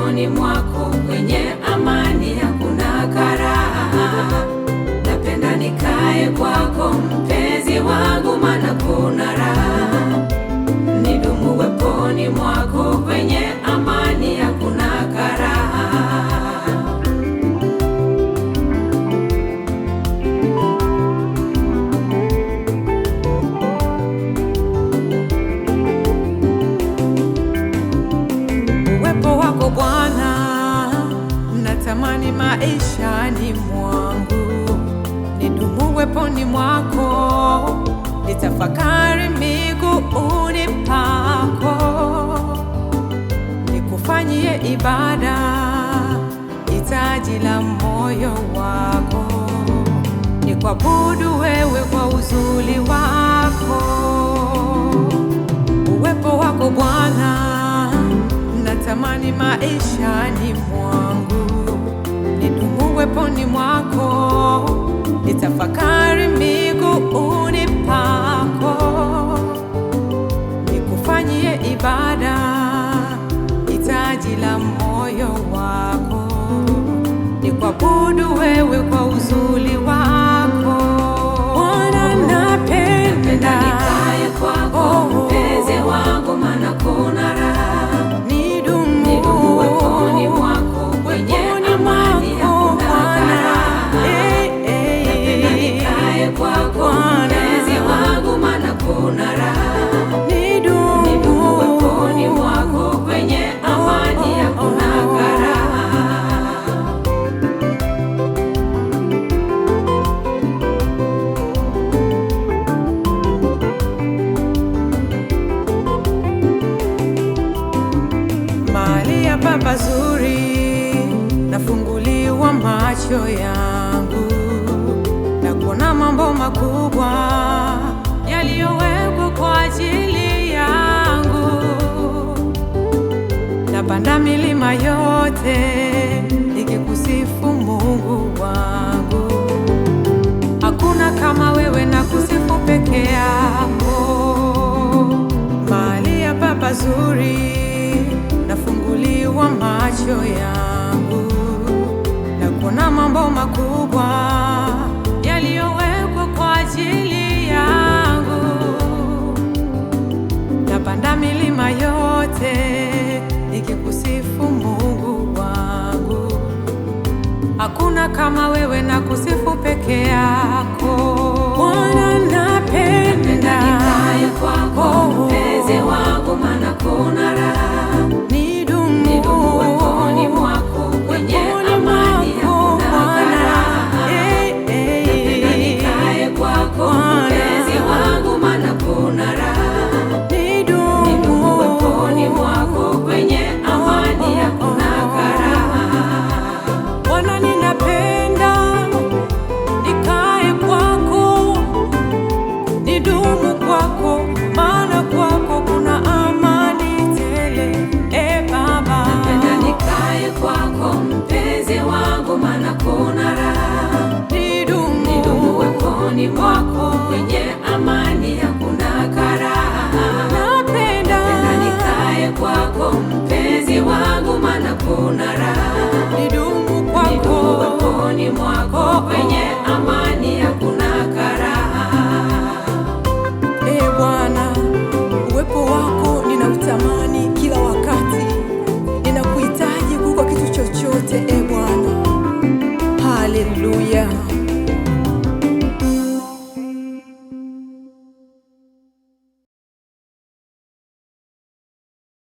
uweponi mwako kwenye amani hakuna karaha. Napenda nikae kwako mpenzi wangu, maana kuna raha. Nidumu uweponi mwako kwenye amani hakuna karaha. Uwepo wako Bwana natamani maishani mwangu, nidumu uweponi mwako, nitafakari miguuni pako, nikufanyie ibada, hitaji la moyo wako, nikuabudu wewe kwa uzuri wako. Uwepo wako Bwana natamani maishani mwangu, nidumu uweponi mwako, nitafakari miguuni pako, nikufanyie ibada, hitaji la moyo wako, nikuabudu wewe kwa uzuri wako. Bwana napenda nikae kwako mpenzi wangu, maana kuna raha. Nidumu uweponi mwako kwenye amani hakuna karaha. Napenda nikae kwako mpenzi wangu, maana kuna raha. Nidumu uweponi mwako kwenye amani hakuna karaha. Mahali hapa pazuri, nafunguliwa macho yangu na kuona mambo makubwa yaliyowekwa kwa ajili yangu. Napanda milima yote nikikusifu Mungu wangu, hakuna kama wewe, na kusifu peke yako. Mahali hapa pazuri, nafunguliwa macho yangu na kuona mambo makubwa yaliyowekwa kwa ajili yangu. Napanda milima yote nikikusifu Mungu wangu, hakuna kama wewe, na kusifu peke yako. Bwana napenda nikae kwako mpenzi wangu, maana kuna raha. Nidumu uweponi mwako kwenye amani hakuna karaha. Napenda nikae kwako mpenzi wangu, maana kuna raha. Nidumu uweponi mwako kwenye amani hakuna karaha. Bwana ninapenda nikae kwako, nidumu kwako, maana kwako kuna amani tele. Baba, napenda nikae kwako mpenzi wangu, maana kuna raha. Nidumu uweponi mwako kwenye amani hakuna karaha. Napenda nikae kwako mpenzi wangu, maana kuna raha. Nidumu uweponi mwako kwenye amani